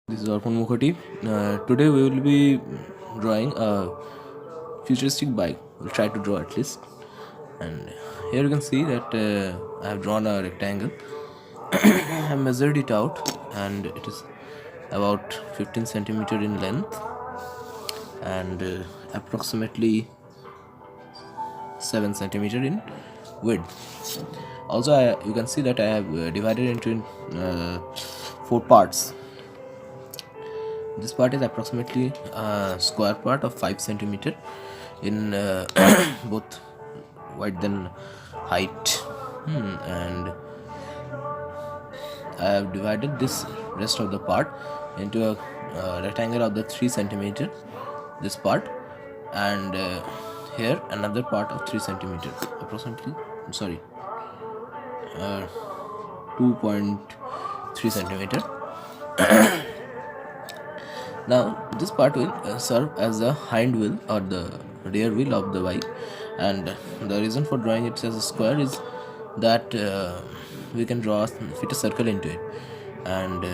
This is Arpan Mukhati. Today we will be drawing a futuristic bike. We'll try to draw at least. And here you can see that I have drawn a rectangle. I measured it out, and it is about 15 centimeter in length and approximately 7 centimeter in width. Also, you can see that I have divided into four parts. This part is approximately a square part of 5 centimeter in both width and height. And I have divided this rest of the part into a rectangle of the 3 centimeter, this part, and here another part of 3 centimeter, approximately, sorry, 2.3 centimeter. Now this part will serve as the hind wheel or the rear wheel of the bike, and the reason for drawing it as a square is that we can fit a circle into it, and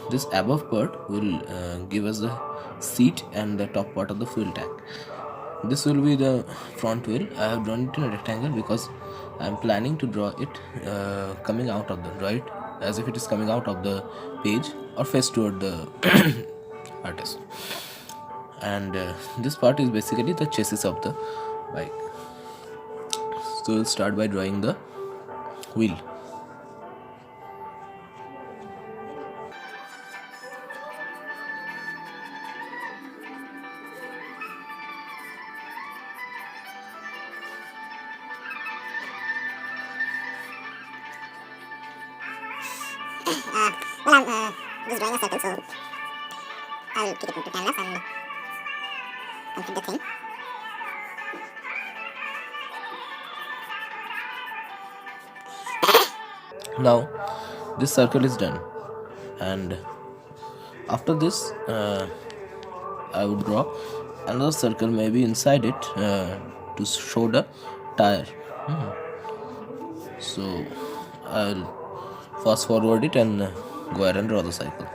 this above part will give us the seat and the top part of the fuel tank. This will be the front wheel. I have drawn it in a rectangle because I am planning to draw it coming out of the right, as if it is coming out of the page or face toward the artist. And this part is basically the chassis of the bike. So we'll start by drawing the wheel. I'm just drawing a circle, so I'll keep it into canvas and complete the thing. Now this circle is done, and after this I would draw another circle maybe inside it to show the tire. So I'll fast forward it and go ahead and draw the cycle.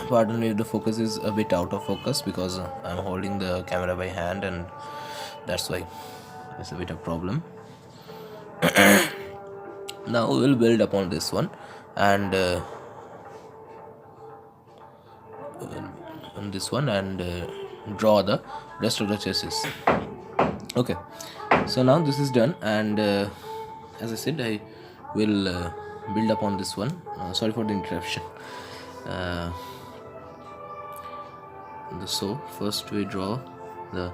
Pardon me if the focus is a bit out of focus because I'm holding the camera by hand, and that's why it's a bit of problem. Now we'll build upon this one and on this one and draw the rest of the chassis. Okay, so now this is done, and as I said, I will build upon this one. Sorry for the interruption. So first we draw the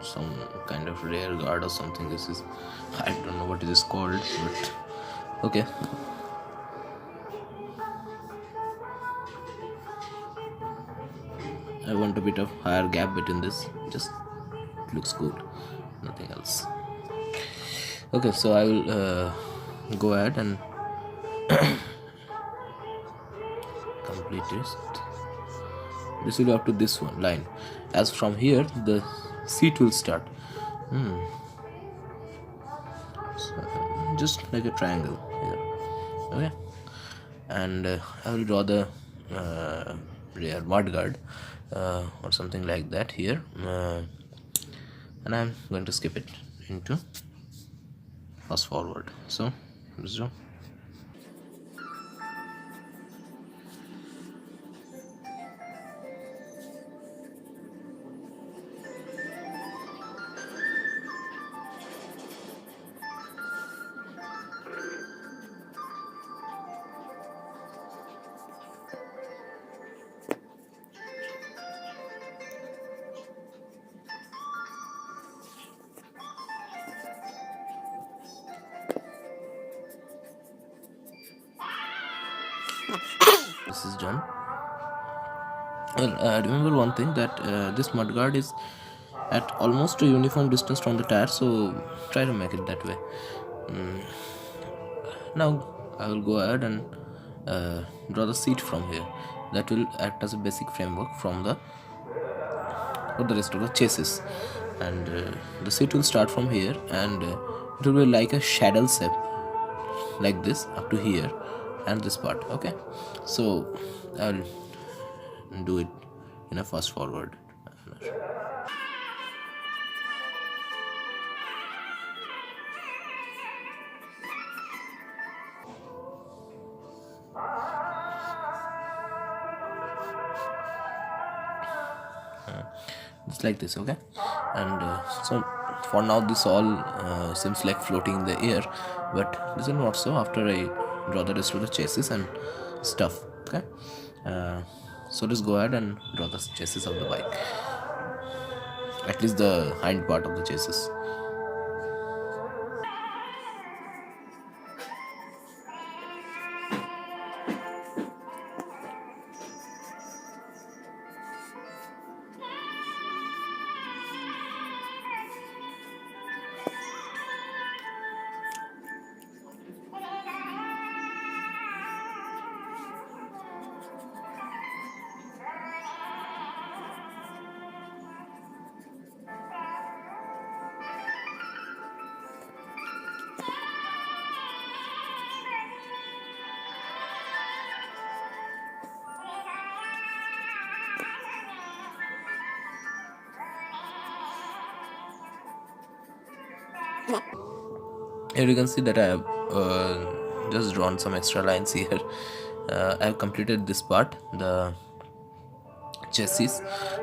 some kind of rear guard or something. This is, I don't know what it is called, but okay. I want a bit of higher gap between this, just looks good, nothing else. Okay, so I will go ahead and complete this. This will go up to this one line, as from here the seat will start. So, just like a triangle here. Okay, and I will draw the rear mudguard or something like that here, and I'm going to skip it into fast forward. So let's draw. This is done. Well, remember one thing, that this mudguard is at almost a uniform distance from the tire, so try to make it that way. Now I will go ahead and draw the seat from here. That will act as a basic framework for the rest of the chassis, and the seat will start from here, and it will be like a shadow shape, like this up to here and this part. Okay, so I'll do it in a fast forward manner. It's like this. Okay, and so for now this all seems like floating in the air, but this is not so after I draw the rest of the chassis and stuff. Okay, so let's go ahead and draw the chassis of the bike, at least the hind part of the chassis. Here you can see that I have just drawn some extra lines here. I have completed this part, the chassis,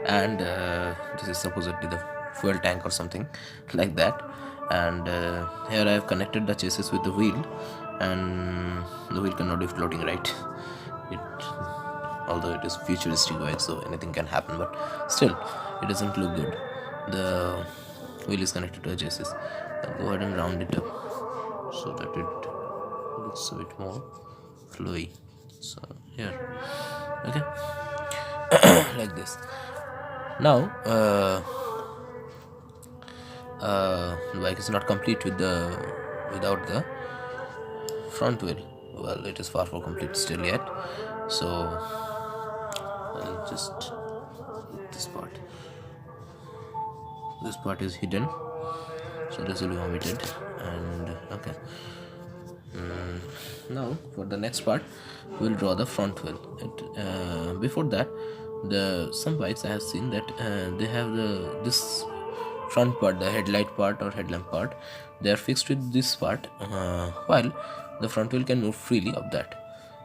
and this is supposedly the fuel tank or something like that. And here I have connected the chassis with the wheel, and the wheel cannot be floating, right? It, although it is futuristic bike, so anything can happen, but still it doesn't look good. The wheel is connected to the chassis. I'll go ahead and round it up so that it looks a bit more flowy. So here, okay, like this. Now the bike is not complete without the front wheel. Well, it is far from complete still yet, so I'll just this part is hidden, so this will be omitted. And okay, now for the next part we'll draw the front wheel. Before that, some bikes I have seen that they have this front part, the headlight part or headlamp part, they are fixed with this part, while the front wheel can move freely up that.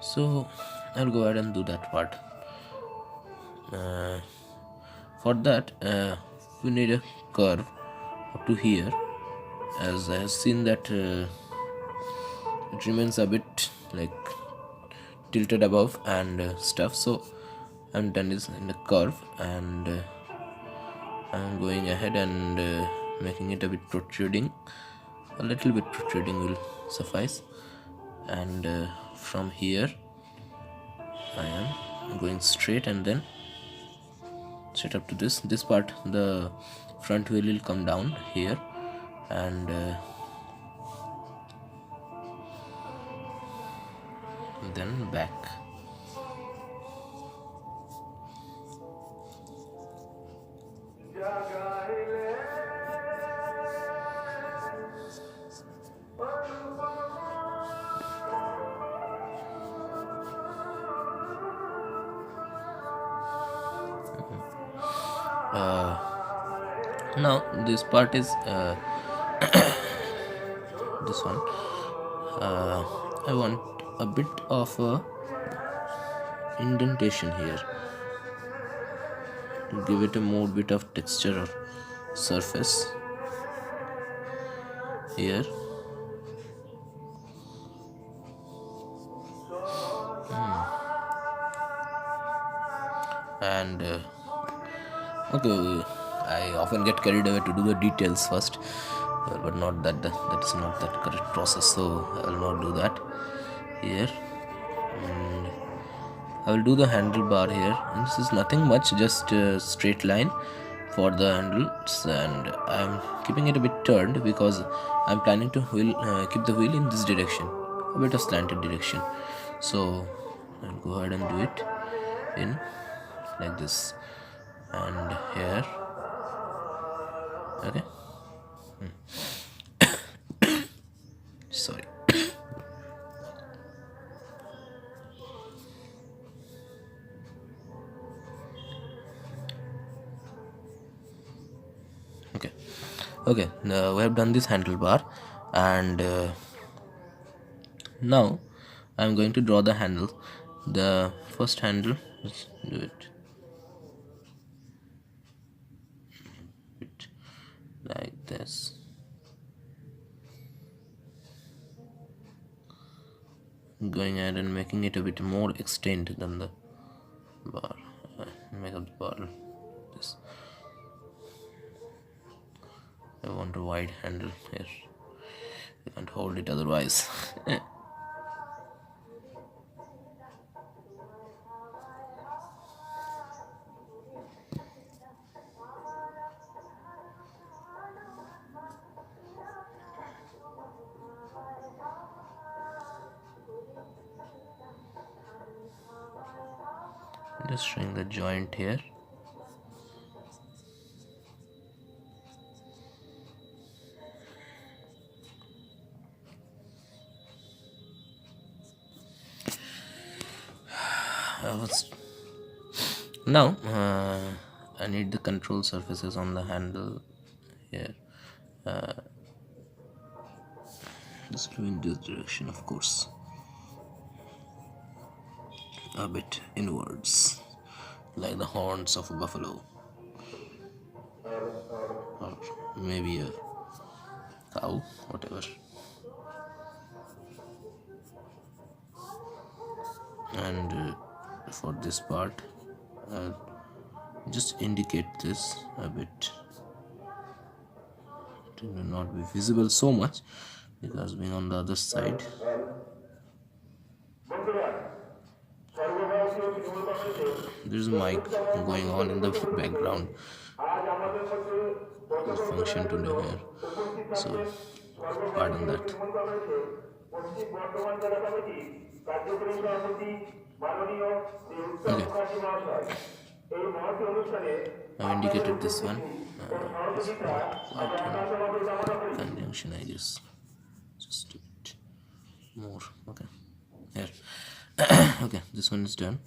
So I'll go ahead and do that part. For that we need a curve up to here, as I have seen that it remains a bit like tilted above and stuff, so I'm done is in the curve, and I'm going ahead and making it a bit protruding. A little bit protruding will suffice, and from here I am going straight, and then straight up to this part. The front wheel will come down here, and then back. Now this part is this one. I want a bit of a indentation here to give it a more bit of texture or surface here. And okay, I often get carried away to do the details first, but not that is not that correct process, so I will not do that here. And I will do the handlebar here, and this is nothing much, just a straight line for the handles, and I'm keeping it a bit turned because I'm planning to keep the wheel in this direction, a bit of slanted direction. So I'll go ahead and do it in like this, and here. Okay, sorry. Okay, okay, now we have done this handlebar, and now I'm going to draw the handle. The first handle, let's do it like this, going ahead and making it a bit more extended than the bar. Make up the bar this. I want a wide handle here, you can't hold it otherwise. Just showing the joint here. Now I need the control surfaces on the handle here. Just go in this direction, of course, a bit inwards, like the horns of a buffalo, or maybe a cow, whatever. And for this part, I'll just indicate this a bit. It will not be visible so much because being on the other side. There's a mic going on in the background. There's a function to do here, so pardon that. Okay, I've indicated this one. This white one, conjunction, I guess. Just a bit more. Okay, here. Okay, this one is done.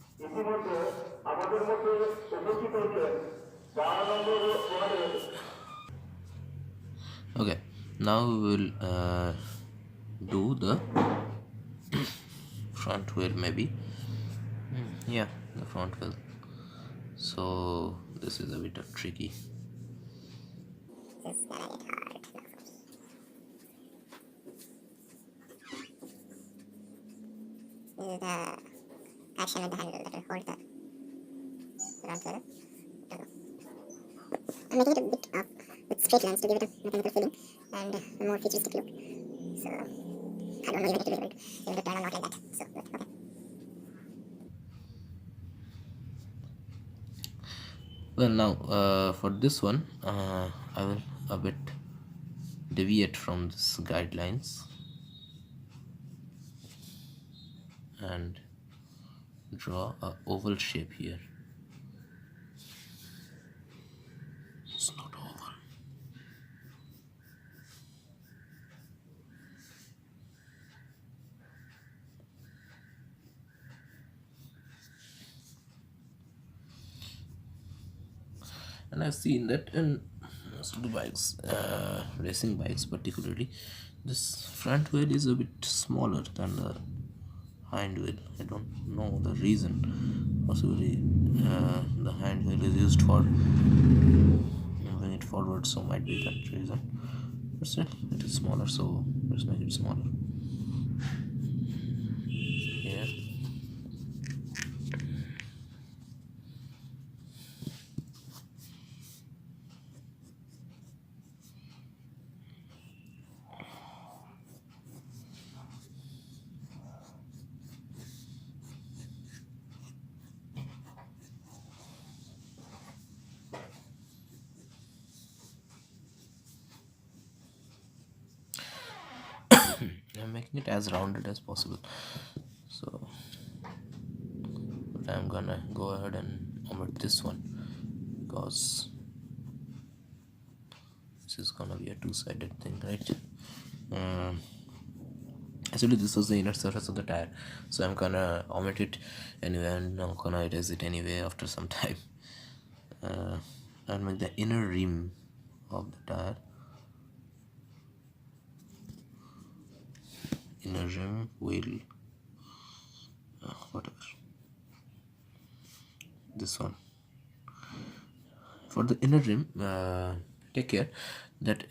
Okay, now we will do the front wheel, maybe. Yeah, the front wheel. So this is a bit of tricky. This is gonna get hard. This is the action with the handle that will hold the round together. I'm making it a bit of with straight lines to give it a mechanical feeling and a more futuristic look. So I don't know even if it will be able to turn or not like that. So okay. Well, now for this one, I will a bit deviate from this guidelines and draw a oval shape here. It's not oval. And I've seen that in most of the bikes, racing bikes particularly, this front wheel is a bit smaller than the hind wheel. I don't know the reason. Possibly the hind wheel is used for moving it forward, so might be that reason. But still, it is smaller, so let's make it smaller. Here. it as rounded as possible. So but I'm gonna go ahead and omit this one because this is gonna be a two-sided thing, right? um, Actually this was the inner surface of the tire, so I'm gonna omit it anyway, and I'm gonna erase it anyway after some time. uh, I'll make the inner rim of the tire. Inner rim will whatever, this one. For the inner rim, take care that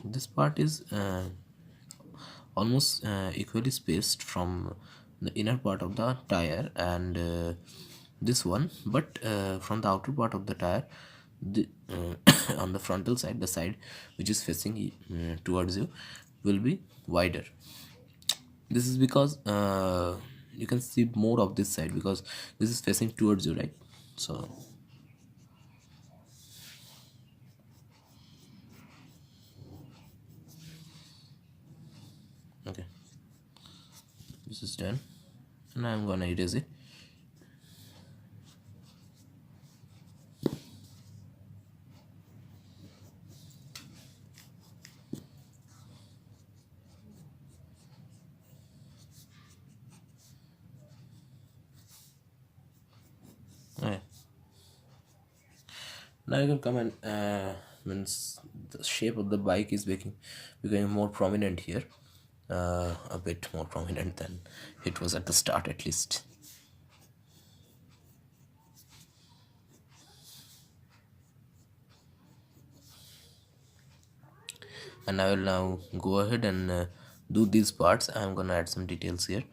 this part is almost equally spaced from the inner part of the tire and this one, but from the outer part of the tire, on the frontal side, the side which is facing towards you will be wider. This is because you can see more of this side because this is facing towards you, right? So okay, this is done and I'm gonna erase it. Okay. Now you can come and means the shape of the bike is becoming more prominent here, a bit more prominent than it was at the start at least. And I will now go ahead and do these parts. I'm gonna add some details here.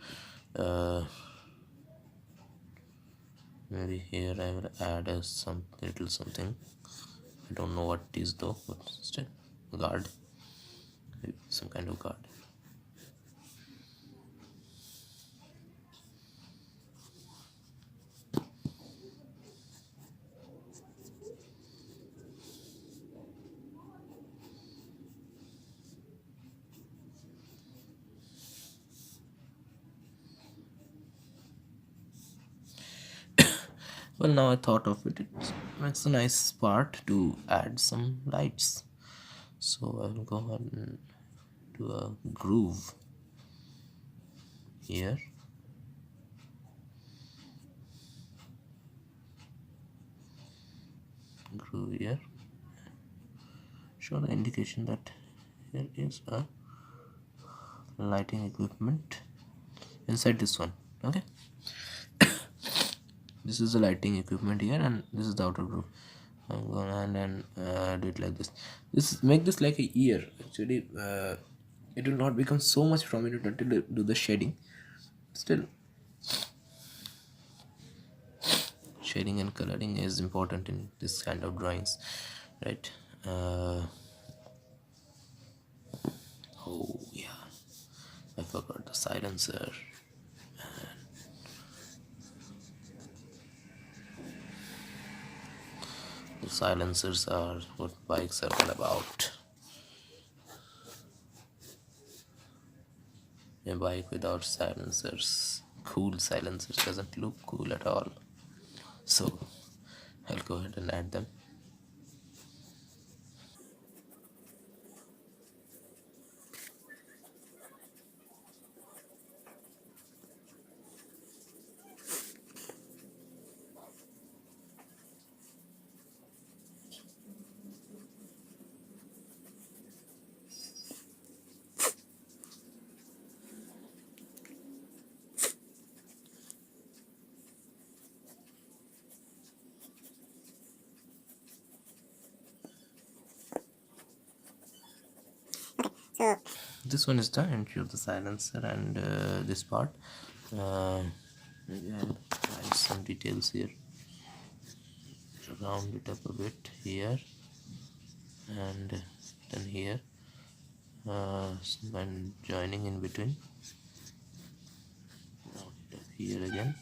Maybe here I will add some little something. I don't know what it is though, but still, guard, maybe some kind of guard. Well, now I thought of it, it's a nice part to add some lights. So I will go ahead and do a groove here. Groove here. Show the indication that here is a lighting equipment inside this one. Okay. This is the lighting equipment here and this is the outer groove. I'm gonna and do it like this make this like a ear. Actually it will not become so much prominent until you do the shading. Still, shading and coloring is important in this kind of drawings, right? Oh yeah, I forgot the silencer. The silencers are what bikes are all about. A bike without silencers, cool silencers, doesn't look cool at all. So I'll go ahead and add them. So This one is the entry of the silencer and this part. Maybe I'll add some details here. Round it up a bit here and then here. And joining in between. Round it up here again.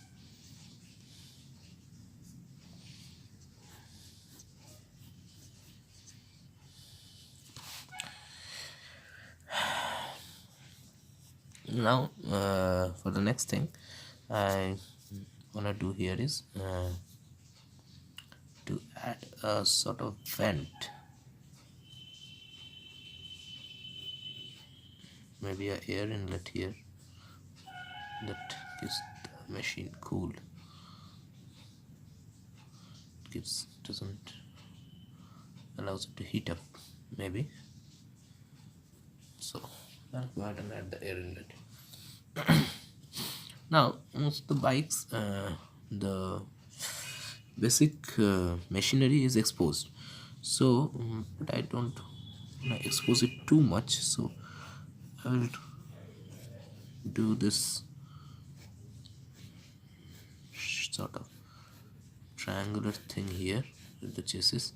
Now for the next thing I wanna do here is to add a sort of vent, maybe a air inlet here that gives the machine cool, gives doesn't allows it to heat up maybe. So I'll go ahead and add the air inlet. Now most of the bikes the basic machinery is exposed, so but I don't wanna expose it too much, so I will do this sort of triangular thing here with the chassis,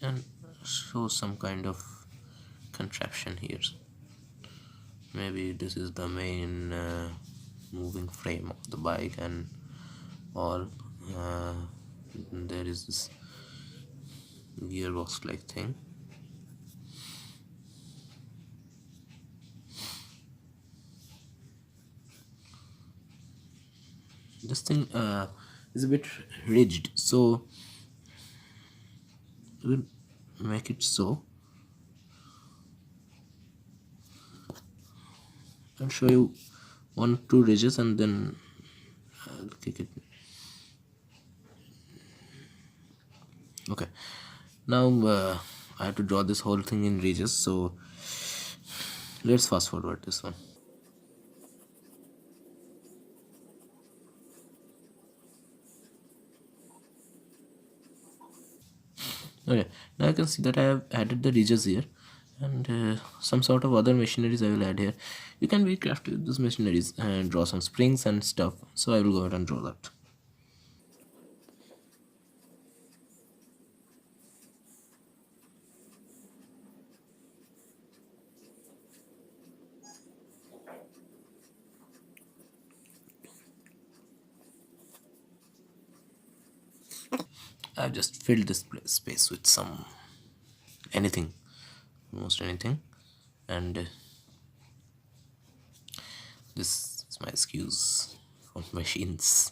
and show some kind of contraption here. Maybe this is the main moving frame of the bike and all. uh, there is this gearbox like thing. This thing is a bit rigid, so we'll make it so. I'll show you 1 2 ridges and then I'll kick it. Okay, now I have to draw this whole thing in ridges, so let's fast forward this one. Okay, now I can see that I have added the ridges here, and some sort of other machineries I will add here. You can be crafty with those machineries and draw some springs and stuff, so I will go ahead and draw that. I've just filled this space with some anything, almost anything, and this is my excuse for machines.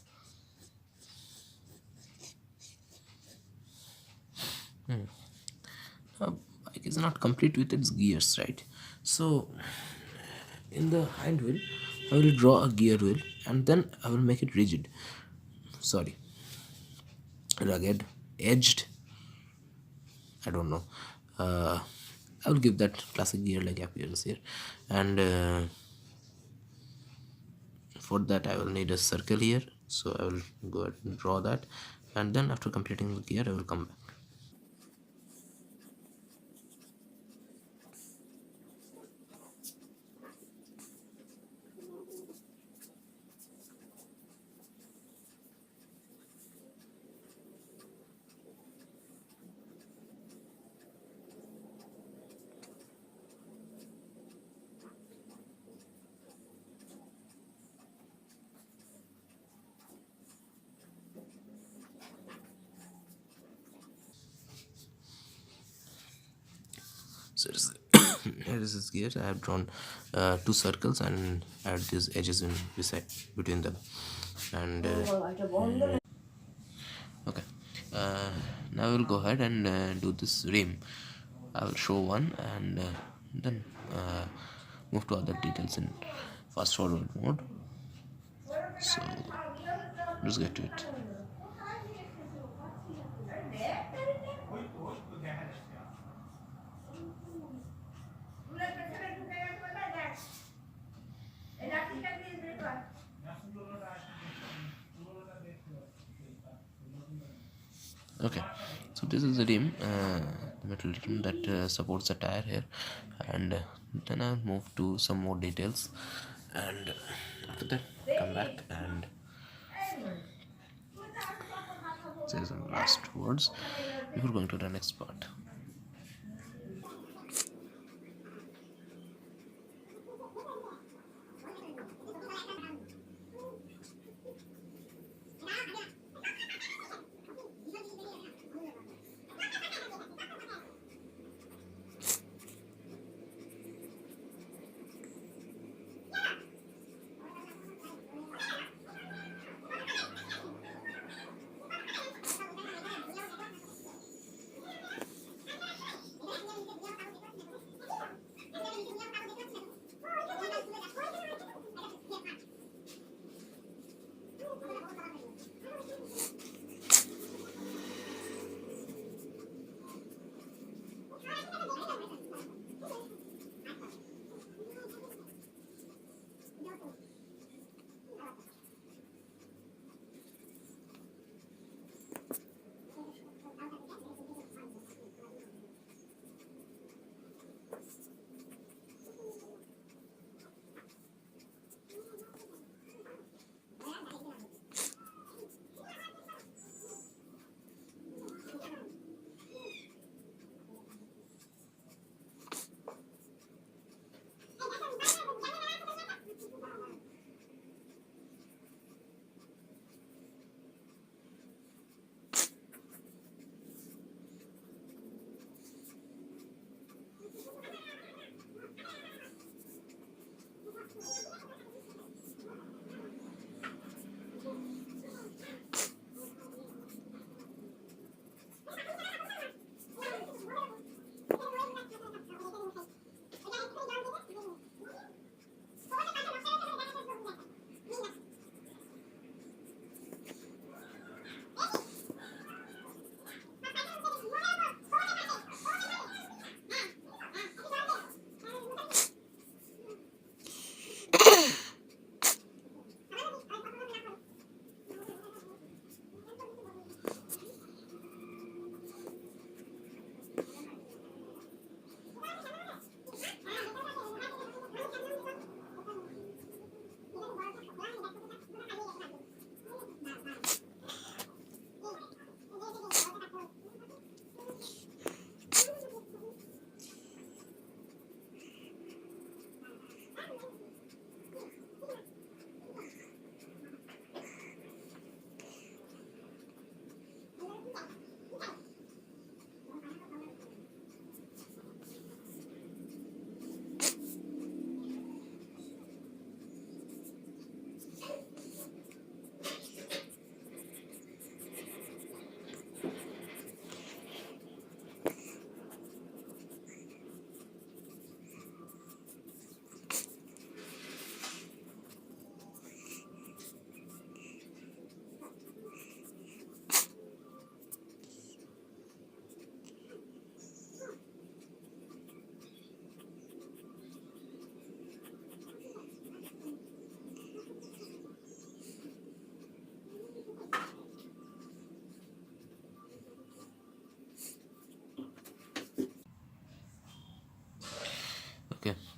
A bike is not complete with its gears, right? So in the hind wheel I will draw a gear wheel and then I will make it rigid, sorry, rugged, edged, I don't know. I will give that classic gear like appearance here, and for that I will need a circle here, so I will go ahead and draw that, and then after completing the gear I will come back. So here is this gear. I have drawn 2 circles and add these edges in beside between them, and okay. Now we'll go ahead and do this rim. I will show one and then move to other details in fast forward mode. So let's get to it. Okay, so this is the rim, the metal rim that supports the tire here, and then I'll move to some more details, and after that come back and say some last words before going to the next part.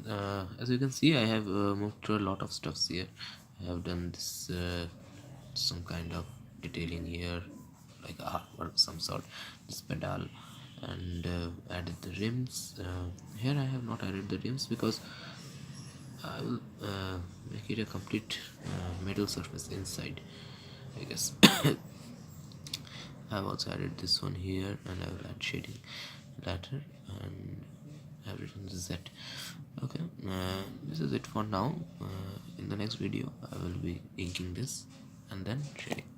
As you can see, I have moved to a lot of stuffs here. I have done this some kind of detailing here, like artwork some sort, this pedal, and added the rims. Here I have not added the rims because I will make it a complete metal surface inside, I guess. I've also added this one here, and I will add shading later, and I've written Z. Okay, this is it for now. In the next video I will be inking this and then shading.